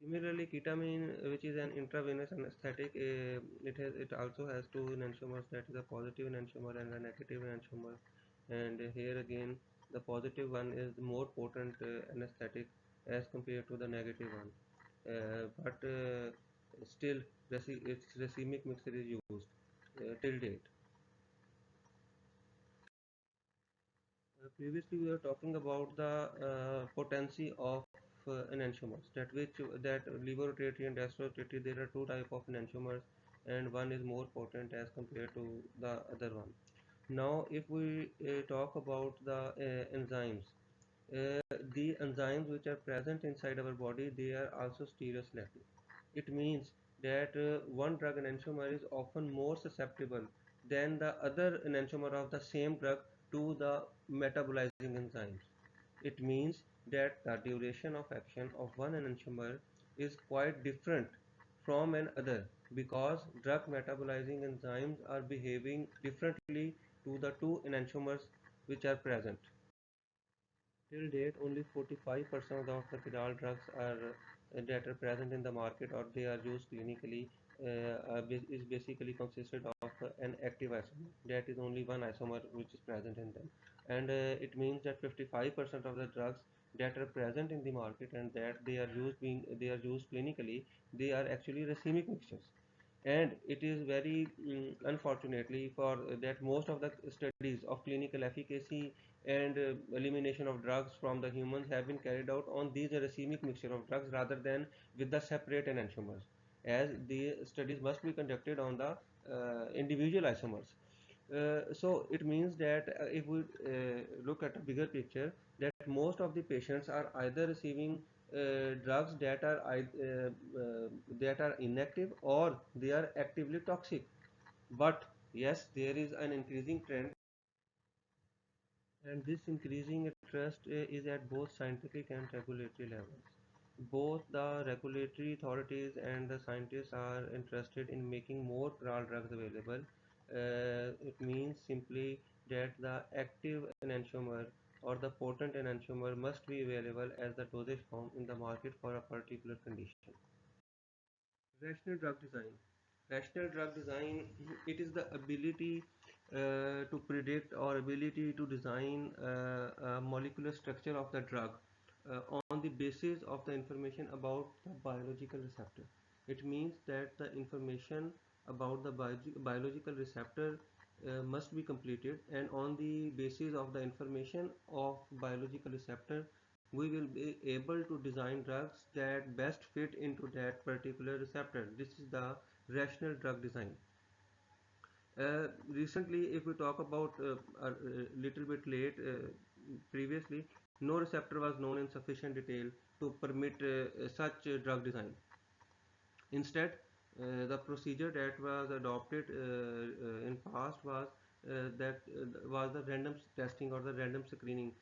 Similarly, ketamine, which is an intravenous anesthetic, it also has two enantiomers, that is a positive enantiomer and a negative enantiomer. And here again, the positive one is more potent anesthetic as compared to the negative one. But still, its racemic mixture is used till date. Previously, we were talking about the potency of enantiomers. That levorotatory and restrorotatory, there are two type of enantiomers, and one is more potent as compared to the other one. Now, if we talk about the enzymes, the enzymes which are present inside our body, they are also stereoselective. It means that one drug enantiomer is often more susceptible than the other enantiomer of the same drug to the metabolizing enzymes. It means that the duration of action of one enantiomer is quite different from another because drug metabolizing enzymes are behaving differently to the two enantiomers which are present. Till date, only 45% of the chiral drugs are that are present in the market or they are used clinically is basically consisted of an active isomer. That is only one isomer which is present in them, and it means that 55% of the drugs that are present in the market and that they are used clinically, they are actually racemic mixtures. And it is very unfortunately for that most of the studies of clinical efficacy and elimination of drugs from the humans have been carried out on these racemic mixture of drugs rather than with the separate enantiomers, as the studies must be conducted on the individual isomers. So it means that if we look at a bigger picture, that most of the patients are either receiving drugs that are inactive or they are actively toxic. But yes, there is an increasing trend, and this increasing interest is at both scientific and regulatory levels. Both the regulatory authorities and the scientists are interested in making more oral drugs available. It means simply that the active enantiomer or the potent enantiomer must be available as the dosage form in the market for a particular condition. Rational drug design. Rational drug design, it is the ability to predict or ability to design a molecular structure of the drug on the basis of the information about the biological receptor. It means that the information about the biological receptor must be completed, and on the basis of the information of biological receptor, we will be able to design drugs that best fit into that particular receptor. This is the rational drug design. Recently, if we talk about a little bit late, previously, no receptor was known in sufficient detail to permit such drug design. Instead, the procedure that was adopted in past was the random testing or the random screening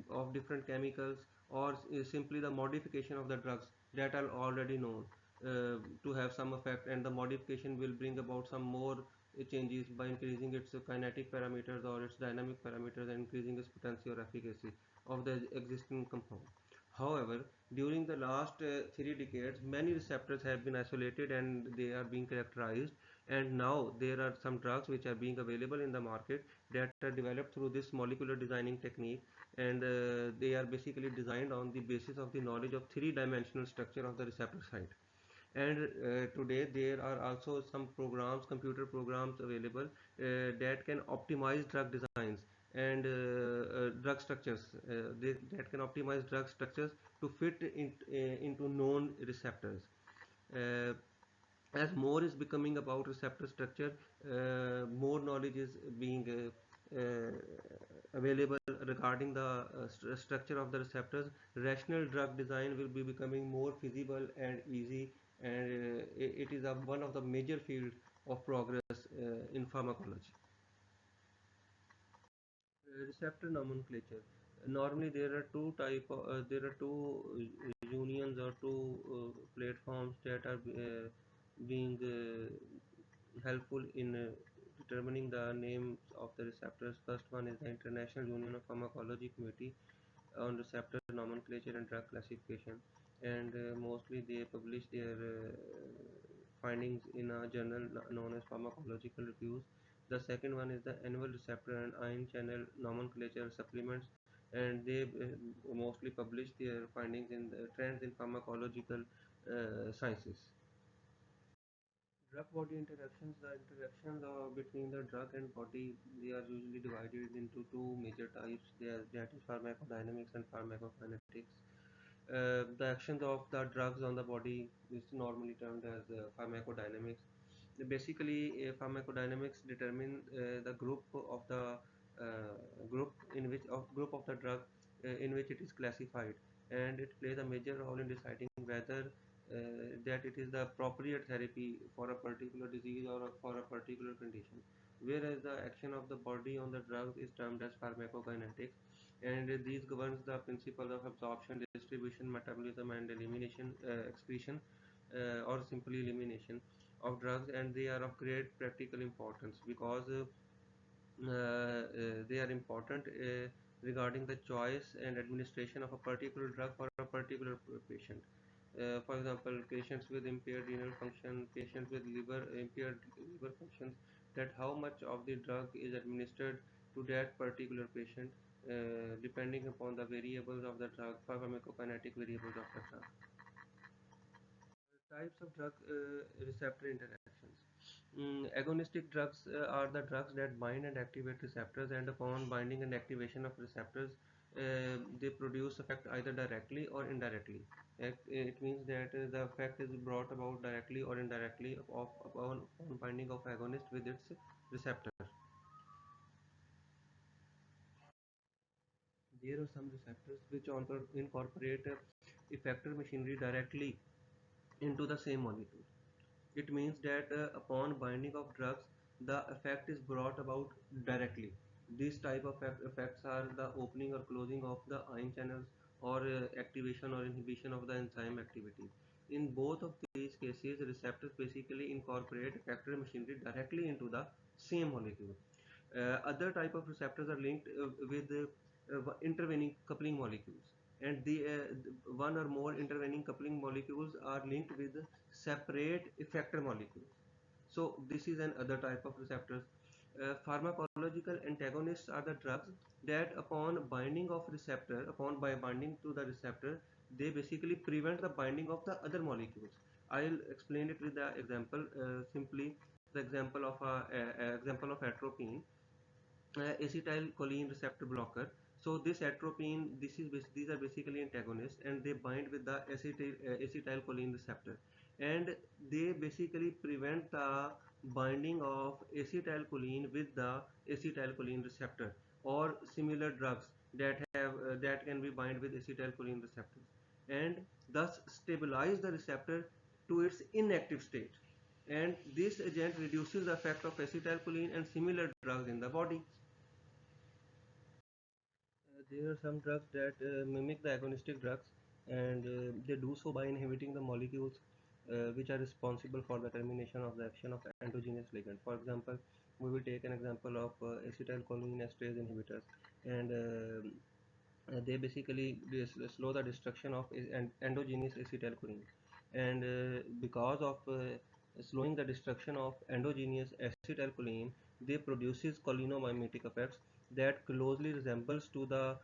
of different chemicals, or simply the modification of the drugs that are already known to have some effect, and the modification will bring about some more changes by increasing its kinetic parameters or its dynamic parameters and increasing its potency or efficacy of the existing compound. However, during the last 3 decades, many receptors have been isolated and they are being characterized. And now there are some drugs which are being available in the market that are developed through this molecular designing technique, and they are basically designed on the basis of the knowledge of three-dimensional structure of the receptor site. And today there are also some programs, computer programs available that can optimize drug designs and drug structures, that can optimize drug structures to fit into known receptors. uh, as more is becoming about receptor structure, more knowledge is being available regarding the structure of the receptors. Rational drug design will be becoming more feasible and easy, and it is one of the major field of progress in pharmacology. Receptor nomenclature. Normally, there are two unions or two platforms that are being helpful in determining the names of the receptors. First one is the International Union of Pharmacology Committee, on receptor nomenclature and drug classification, and mostly they publish their findings in a journal known as Pharmacological Reviews. The second one is the annual receptor and ion channel nomenclature supplements, and they mostly publish their findings in the trends in pharmacological sciences. Drug body interactions, the interactions between the drug and body, they are usually divided into two major types. That is pharmacodynamics and pharmacokinetics. The actions of the drugs on the body is normally termed as pharmacodynamics. Basically, pharmacodynamics determine the group of the group of the drug in which it is classified, and it plays a major role in deciding whether that it is the appropriate therapy for a particular disease or for a particular condition. Whereas the action of the body on the drug is termed as pharmacokinetics, and these governs the principle of absorption, distribution, metabolism, and elimination, excretion, or simply elimination of drugs, and they are of great practical importance because they are important regarding the choice and administration of a particular drug for a particular patient. For example, patients with impaired renal function, patients with impaired liver functions, that how much of the drug is administered to that particular patient, depending upon the variables of the drug, pharmacokinetic variables of the drug. Types of drug receptor interactions. Agonistic drugs are the drugs that bind and activate receptors, and upon binding and activation of receptors, they produce effect either directly or indirectly. It means that the effect is brought about directly or indirectly upon binding of agonist with its receptor. There are some receptors which incorporate effector machinery directly into the same molecule. It means that upon binding of drugs, the effect is brought about directly. These type of effects are the opening or closing of the ion channels, or activation or inhibition of the enzyme activity. In both of these cases, receptors basically incorporate effector machinery directly into the same molecule. Other type of receptors are linked with intervening coupling molecules, and one or more intervening coupling molecules are linked with separate effector molecules. So this is another type of receptors. Pharmacological antagonists are the drugs that upon binding to the receptor, they basically prevent the binding of the other molecules. I'll explain it with the example. Simply, the example of atropine, acetylcholine receptor blocker. So these are basically antagonists, and they bind with the acetylcholine receptor, and they basically prevent the binding of acetylcholine with the acetylcholine receptor, or similar drugs that can be bind with acetylcholine receptors, and thus stabilize the receptor to its inactive state, and this agent reduces the effect of acetylcholine and similar drugs in the body. There are some drugs that mimic the agonistic drugs, and they do so by inhibiting the molecules which are responsible for the termination of the action of endogenous ligand. For example, we will take an example of acetylcholine esterase inhibitors, and they basically slow the destruction of endogenous acetylcholine, and because of slowing the destruction of endogenous acetylcholine, they produces cholinomimetic effects that closely resembles to the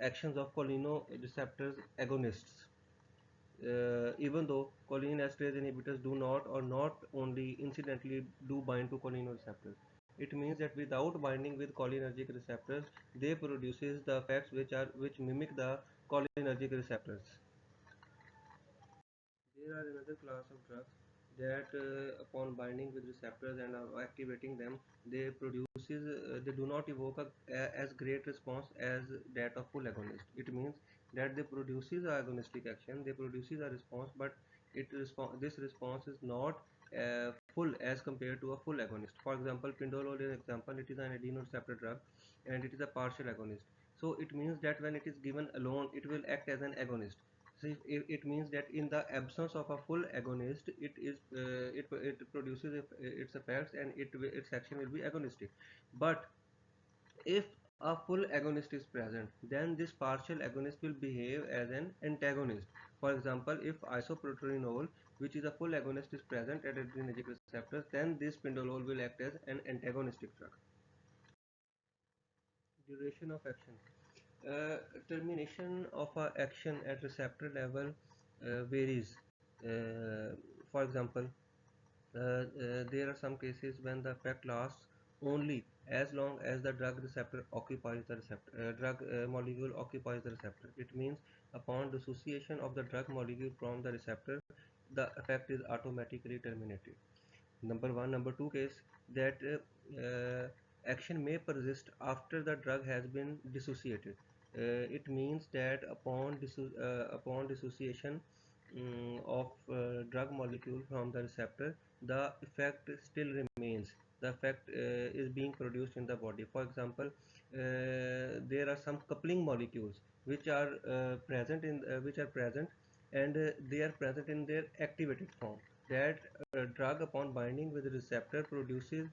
actions of cholinereceptors agonists. Even though cholinesterase inhibitors do not, or not only incidentally, do bind to cholinereceptors, it means that without binding with cholinergic receptors, they produces the effects which mimic the cholinergic receptors. There are another class of drugs that, upon binding with receptors and activating them, they do not evoke as great response as that of full agonist. It means that they produces a agonistic action, they produces a response, but this response is not full as compared to a full agonist. For example, pindolol is an example. It is an adrenoreceptor drug, and it is a partial agonist. So it means that when it is given alone, it will act as an agonist. So it means that in the absence of a full agonist, it produces its effects, and its action will be agonistic. But if a full agonist is present, then this partial agonist will behave as an antagonist. For example, if isoproterenol, which is a full agonist, is present at adrenergic receptors, then this pindolol will act as an antagonistic drug. Duration of action. Uh, Termination of a action at receptor level varies. Uh, for example, there are some cases when the effect lasts only as long as the drug receptor occupies the receptor drug molecule occupies the receptor. It means upon dissociation of the drug molecule from the receptor, the effect is automatically terminated. Number one. Number two case, that action may persist after the drug has been dissociated. It means that upon dissociation of drug molecule from the receptor, the effect still remains. The effect is being produced in the body. For example, there are some coupling molecules which are present, and they are present in their activated form. That drug, upon binding with the receptor, produces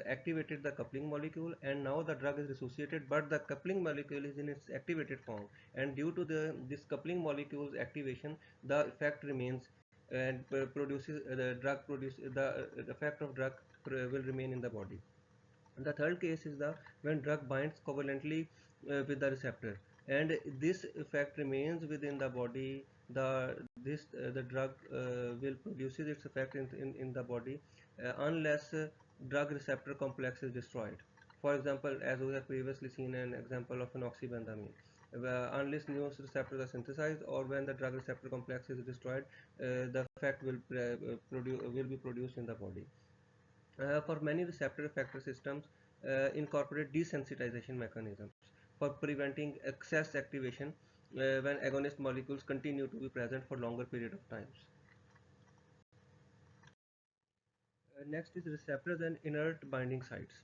activated the coupling molecule, and now the drug is dissociated, but the coupling molecule is in its activated form, and due to this coupling molecule's activation, the effect remains, and produces the effect of drug will remain in the body. And the third case is the when drug binds covalently with the receptor, and this effect remains within the body. The drug will produces its effect in the body unless drug receptor complex is destroyed. For example, as we have previously seen an example of an oxybenzamine, unless new receptors are synthesized or when the drug receptor complex is destroyed, the effect will be produced in the body. For many receptor effector systems incorporate desensitization mechanisms for preventing excess activation when agonist molecules continue to be present for longer period of times. Next is receptors and inert binding sites.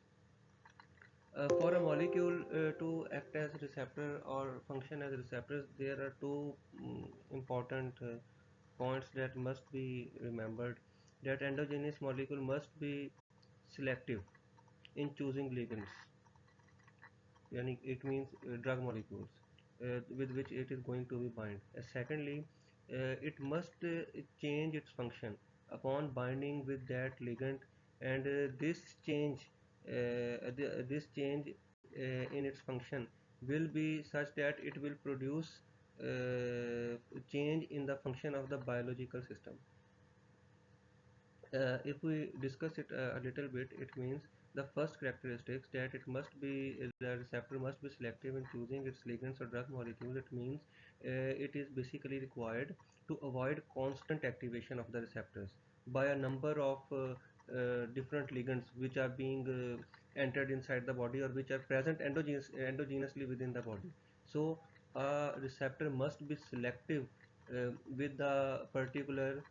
For a molecule to act as receptor or function as receptors, there are two important points that must be remembered. That endogenous molecule must be selective in choosing ligands, yani it means drug molecules with which it is going to be bind. Secondly, it must change its function upon binding with that ligand, and this change in its function will be such that it will produce change in the function of the biological system. If we discuss it a little bit, it means the first characteristics that it must be the receptor must be selective in choosing its ligands or drug molecules. It means it is basically required to avoid constant activation of the receptors by a number of different ligands which are being entered inside the body or which are present endogenously within the body. So a receptor must be selective with the particular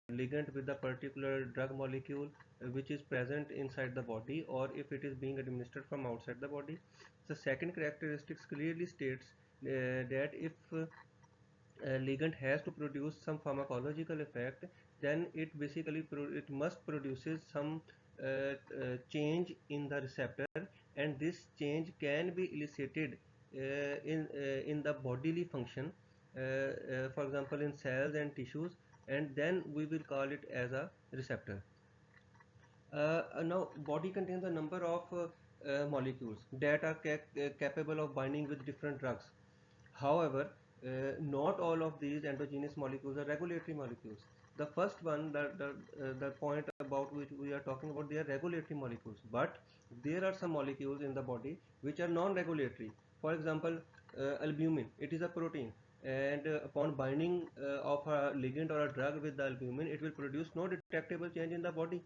ligand with the particular drug molecule which is present inside the body, or if it is being administered from outside the body. The second characteristics clearly states that if ligand has to produce some pharmacological effect, then it must produces some change in the receptor, and this change can be elicited in the bodily function, for example in cells and tissues, and then we will call it as a receptor. Now body contains a number of molecules that are capable of binding with different drugs. However, not all of these endogenous molecules are regulatory molecules. The first one, the point about which we are talking about, they are regulatory molecules. But there are some molecules in the body which are non-regulatory. For example, albumin. It is a protein, and upon binding of a ligand or a drug with the albumin, it will produce no detectable change in the body,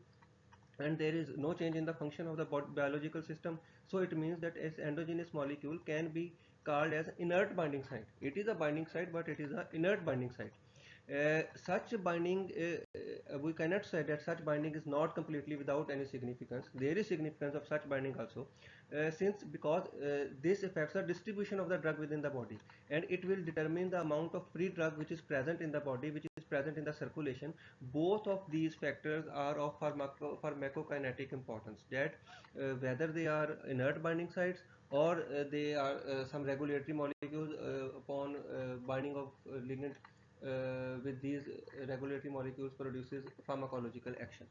and there is no change in the function of the biological system. So it means that as endogenous molecule can be called as inert binding site. It is a binding site, but it is a inert binding site. Such binding, we cannot say that such binding is not completely without any significance. There is significance of such binding also, since because this affects the distribution of the drug within the body, and it will determine the amount of free drug which is present in the body, which is present in the circulation. Both of these factors are of pharmacokinetic importance, that whether they are inert binding sites or they are some regulatory molecules upon binding of ligand with these regulatory molecules produces pharmacological action.